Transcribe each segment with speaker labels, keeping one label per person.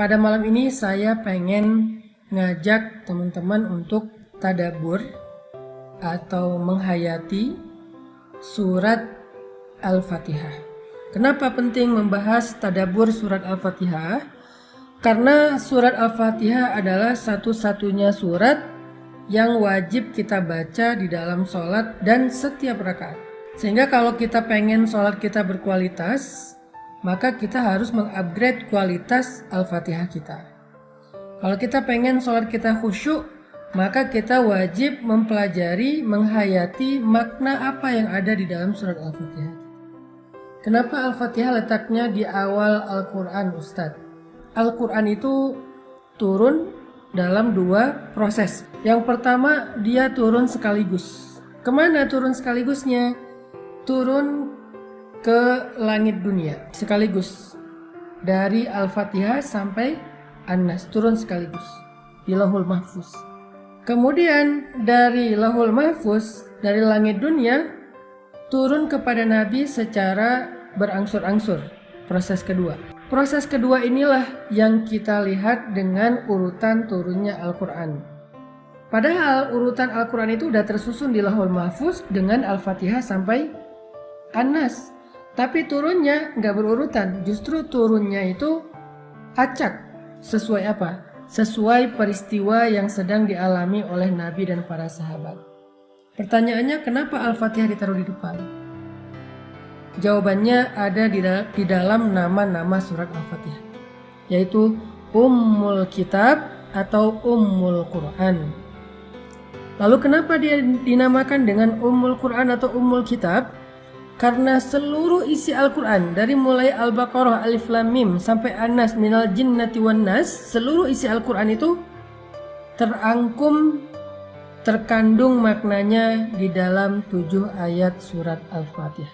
Speaker 1: Pada malam ini saya pengen ngajak teman-teman untuk tadabbur atau menghayati surat Al-Fatihah. Kenapa penting membahas tadabbur surat Al-Fatihah? Karena surat Al-Fatihah adalah satu-satunya surat yang wajib kita baca di dalam sholat dan setiap rakaat. Sehingga kalau kita pengen sholat kita berkualitas, maka kita harus mengupgrade kualitas Al-Fatihah kita. Kalau kita pengen sholat kita khusyuk, maka kita wajib mempelajari, menghayati makna apa yang ada di dalam surat Al-Fatihah. Kenapa Al-Fatihah letaknya di awal Al-Quran, Ustadz? Al-Quran itu turun dalam dua proses. Yang pertama, dia turun sekaligus. Kemana turun sekaligusnya? Turun ke langit dunia sekaligus. Dari Al-Fatihah sampai An-Nas turun sekaligus di Lauhul Mahfuz. Kemudian dari Lauhul Mahfuz, dari langit dunia turun kepada Nabi secara berangsur-angsur. Proses kedua. Proses kedua inilah yang kita lihat dengan urutan turunnya Al-Quran. Padahal urutan Al-Quran itu udah tersusun di Lauhul Mahfuz dengan Al-Fatihah sampai An-Nas. Tapi turunnya nggak berurutan, justru turunnya itu acak. Sesuai apa? Sesuai peristiwa yang sedang dialami oleh Nabi dan para sahabat. Pertanyaannya, kenapa Al-Fatihah ditaruh di depan? Jawabannya ada di dalam nama-nama surat Al-Fatihah, yaitu Ummul Kitab atau Ummul Quran. Lalu kenapa dia dinamakan dengan Ummul Quran atau Ummul Kitab? Karena seluruh isi Al-Quran dari mulai Al-Baqarah, Alif Lam Mim sampai An-Nas, Minal Jinnati Wan Nas, seluruh isi Al-Quran itu terangkum, terkandung maknanya di dalam 7 ayat surat Al-Fatihah.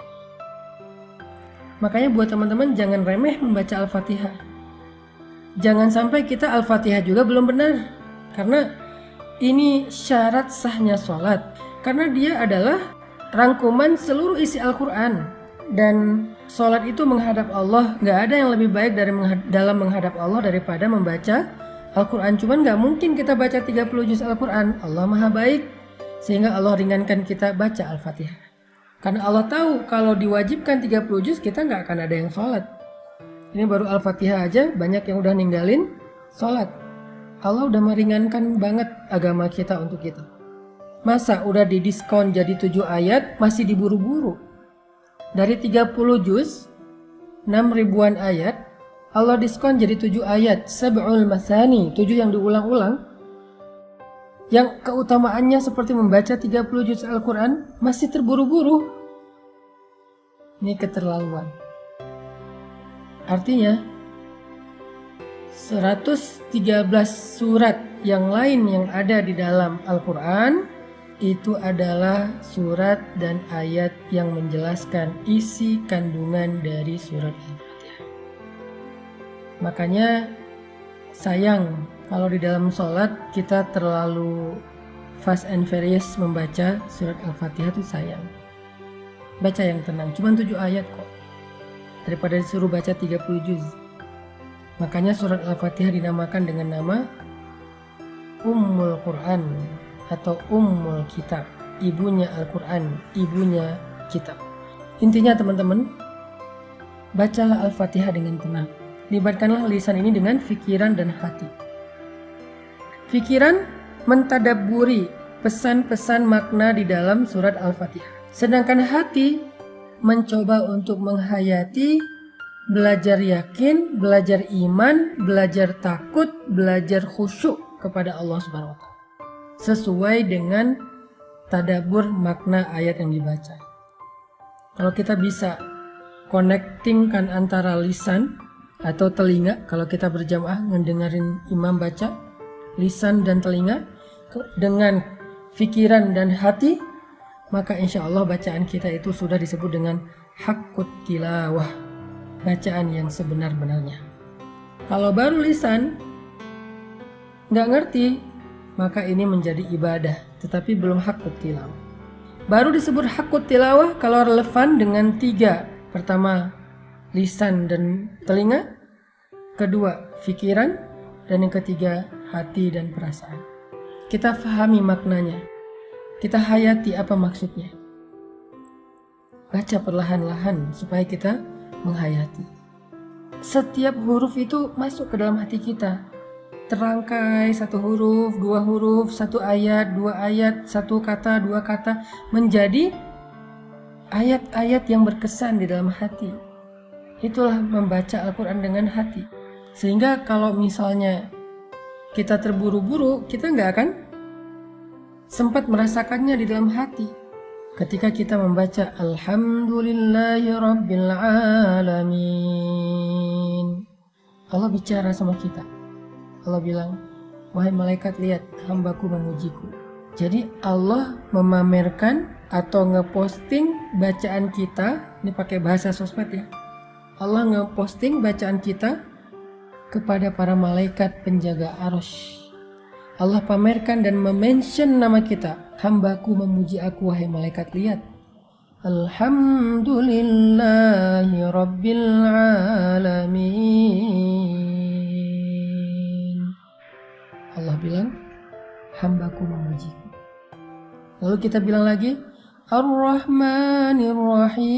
Speaker 1: Makanya buat teman-teman jangan remeh membaca Al-Fatihah. Jangan sampai kita Al-Fatihah juga belum benar. Karena ini syarat sahnya sholat. Karena dia adalah rangkuman seluruh isi Al-Quran. Dan sholat itu menghadap Allah. Gak ada yang lebih baik dalam menghadap Allah daripada membaca Al-Quran. Cuman gak mungkin kita baca 30 juz Al-Quran. Allah maha baik, sehingga Allah ringankan kita baca Al-Fatihah. Karena Allah tahu kalau diwajibkan 30 juz kita gak akan ada yang sholat. Ini baru Al-Fatihah aja banyak yang udah ninggalin sholat. Allah udah meringankan banget agama kita untuk kita. Masa udah didiskon jadi 7 ayat masih diburu-buru? Dari 30 juz 6 ribuan ayat, Allah diskon jadi 7 ayat, sab'ul masani, 7 yang diulang-ulang, yang keutamaannya seperti membaca 30 juz Al-Quran masih terburu-buru. Ini keterlaluan. Artinya 113 surat yang lain yang ada di dalam Al-Quran itu adalah surat dan ayat yang menjelaskan isi kandungan dari surat Al-Fatihah. Makanya sayang kalau di dalam sholat kita terlalu fast and furious membaca surat Al-Fatihah, itu sayang. Baca yang tenang, cuma 7 ayat kok, daripada disuruh baca 30 juz. Makanya surat Al-Fatihah dinamakan dengan nama Ummul Quran atau Ummul Kitab, ibunya Al-Quran, ibunya kitab. Intinya teman-teman, bacalah Al-Fatihah dengan tenang. Libatkanlah lisan ini dengan fikiran dan hati. Fikiran mentadabburi pesan-pesan makna di dalam surat Al-Fatihah. Sedangkan hati mencoba untuk menghayati, belajar yakin, belajar iman, belajar takut, belajar khusyuk kepada Allah Subhanahu wa Ta'ala, sesuai dengan tadabbur makna ayat yang dibaca. Kalau kita bisa connectingkan antara lisan atau telinga, kalau kita berjamaah ngedengerin imam baca, lisan dan telinga dengan fikiran dan hati, maka insya Allah bacaan kita itu sudah disebut dengan haqqut tilawah, bacaan yang sebenar-benarnya. Kalau baru lisan nggak ngerti, maka ini menjadi ibadah, tetapi belum haqqut tilawah. Baru disebut haqqut tilawah kalau relevan dengan 3. Pertama, lisan dan telinga. kedua pikiran, dan yang ketiga hati dan perasaan. Kita fahami maknanya, kita hayati apa maksudnya. Baca perlahan-lahan supaya kita menghayati. Setiap huruf itu masuk ke dalam hati kita. Terangkai satu huruf, dua huruf, satu ayat, dua ayat, satu kata, dua kata, menjadi ayat-ayat yang berkesan di dalam hati. Itulah membaca Al-Quran dengan hati. Sehingga kalau misalnya kita terburu-buru, kita nggak akan sempat merasakannya di dalam hati. Ketika kita membaca Alhamdulillahi Rabbil Alamin, Allah bicara sama kita. Allah bilang, wahai malaikat, lihat hambaku memujiku. Jadi Allah memamerkan atau ngeposting bacaan kita, ini pakai bahasa sosmed ya. Allah ngeposting bacaan kita kepada para malaikat penjaga arsy. Allah pamerkan dan memention nama kita. Hambaku memuji aku, wahai malaikat, lihat. Alhamdulillahi Rabbil Alamin. Allah bilang, hambaku memujiku. Lalu kita bilang lagi, Ar-Rahmanir Rahim.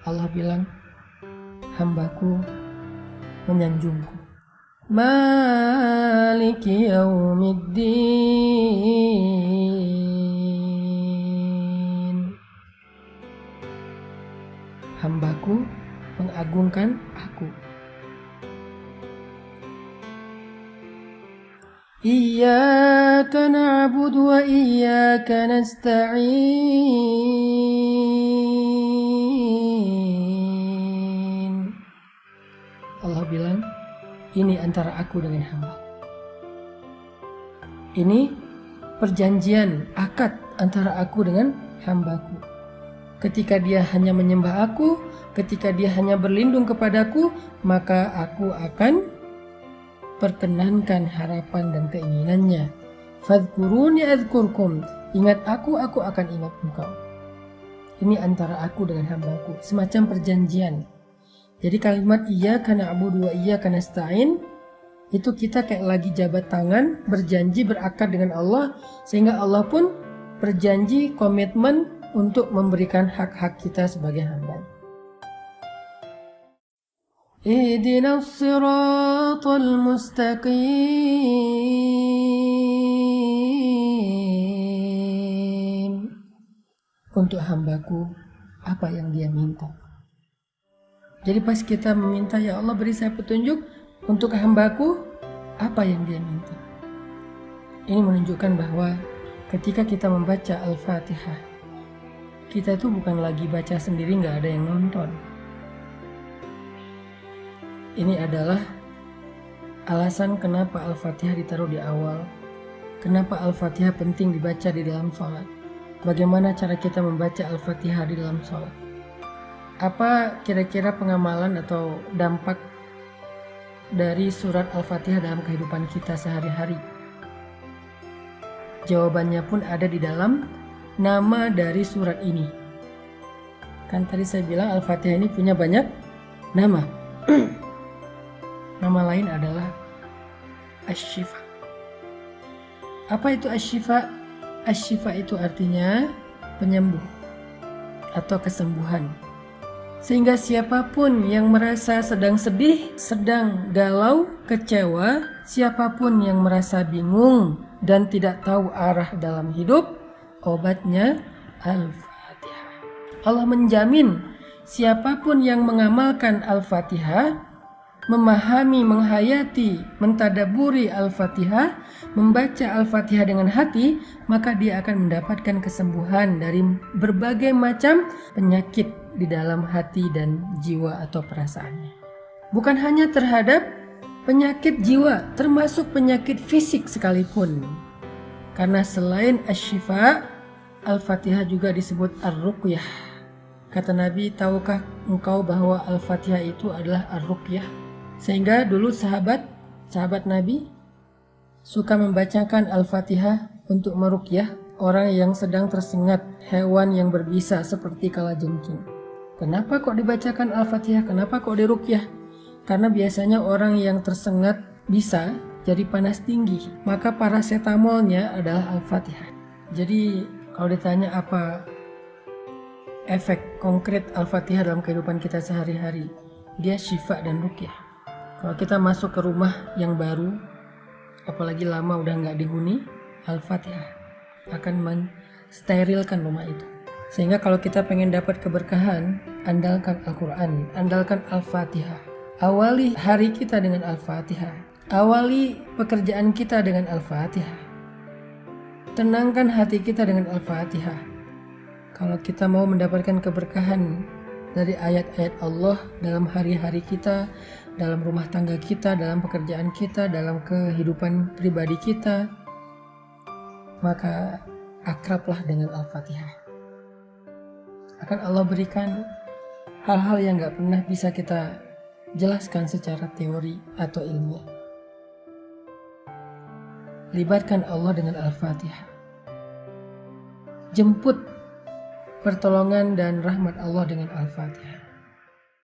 Speaker 1: Allah bilang, hambaku menyanjungku. Maliki Yaumiddin. Hambaku mengagungkan aku. Iyyaka na'budu wa iyyaka nasta'in. Allah bilang, ini antara aku dengan hamba. Ini perjanjian, akad antara aku dengan hambaku. Ketika dia hanya menyembah aku, ketika dia hanya berlindung kepadaku, maka aku akan perkenankan harapan dan keinginannya. Fadhkuruni adzkurkum. Ingat aku akan ingat engkau. Ini antara aku dengan hambaku, semacam perjanjian. Jadi kalimat iyyaka na'budu wa iyyaka nasta'in itu kita kayak lagi jabat tangan, berjanji, berakad dengan Allah, sehingga Allah pun berjanji, komitmen untuk memberikan hak-hak kita sebagai hamba. Ihdinas siratal mustaqim. Untuk hambaku, apa yang dia minta. Jadi pas kita meminta, ya Allah beri saya petunjuk untuk hambaku, apa yang dia minta. Ini menunjukkan bahwa ketika kita membaca Al-Fatihah, kita itu bukan lagi baca sendiri, nggak ada yang nonton. Ini adalah alasan kenapa Al-Fatihah ditaruh di awal. Kenapa Al-Fatihah penting dibaca di dalam sholat. Bagaimana cara kita membaca Al-Fatihah di dalam sholat. Apa kira-kira pengamalan atau dampak dari surat Al-Fatihah dalam kehidupan kita sehari-hari? Jawabannya pun ada di dalam nama dari surat ini. Kan tadi saya bilang Al-Fatihah ini punya banyak nama. Nama lain adalah Asy-Syifa. Apa itu Asy-Syifa? Asy-Syifa itu artinya penyembuh atau kesembuhan. Sehingga siapapun yang merasa sedang sedih, sedang galau, kecewa, siapapun yang merasa bingung dan tidak tahu arah dalam hidup, obatnya Al-Fatihah. Allah menjamin siapapun yang mengamalkan Al-Fatihah, memahami, menghayati, mentadaburi Al-Fatihah, membaca Al-Fatihah dengan hati, maka dia akan mendapatkan kesembuhan dari berbagai macam penyakit di dalam hati dan jiwa atau perasaannya. Bukan hanya terhadap penyakit jiwa, termasuk penyakit fisik sekalipun. Karena selain Asy-Syifa, Al-Fatihah juga disebut Ar-Ruqyah. Kata Nabi, tahukah engkau bahwa Al-Fatihah itu adalah Ar-Ruqyah? Sehingga dulu sahabat Nabi suka membacakan Al-Fatihah untuk meruqyah orang yang sedang tersengat, hewan yang berbisa seperti kalajengking. Kenapa kok dibacakan Al-Fatihah? Kenapa kok diruqyah? Karena biasanya orang yang tersengat bisa jadi panas tinggi, maka paracetamolnya adalah Al-Fatihah. Jadi kalau ditanya apa efek konkret Al-Fatihah dalam kehidupan kita sehari-hari, dia syifa dan ruqyah. Kalau kita masuk ke rumah yang baru, apalagi lama udah nggak dihuni, Al-Fatihah akan mensterilkan rumah itu. Sehingga kalau kita pengen dapat keberkahan, andalkan Al-Quran, andalkan Al-Fatihah. Awali hari kita dengan Al-Fatihah. Awali pekerjaan kita dengan Al-Fatihah. Tenangkan hati kita dengan Al-Fatihah. Kalau kita mau mendapatkan keberkahan dari ayat-ayat Allah dalam hari-hari kita, dalam rumah tangga kita, dalam pekerjaan kita, dalam kehidupan pribadi kita, maka akrablah dengan Al-Fatihah. Akan Allah berikan hal-hal yang gak pernah bisa kita jelaskan secara teori atau ilmiah. Libatkan Allah dengan Al-Fatihah. Jemput pertolongan dan rahmat Allah dengan Al-Fatihah.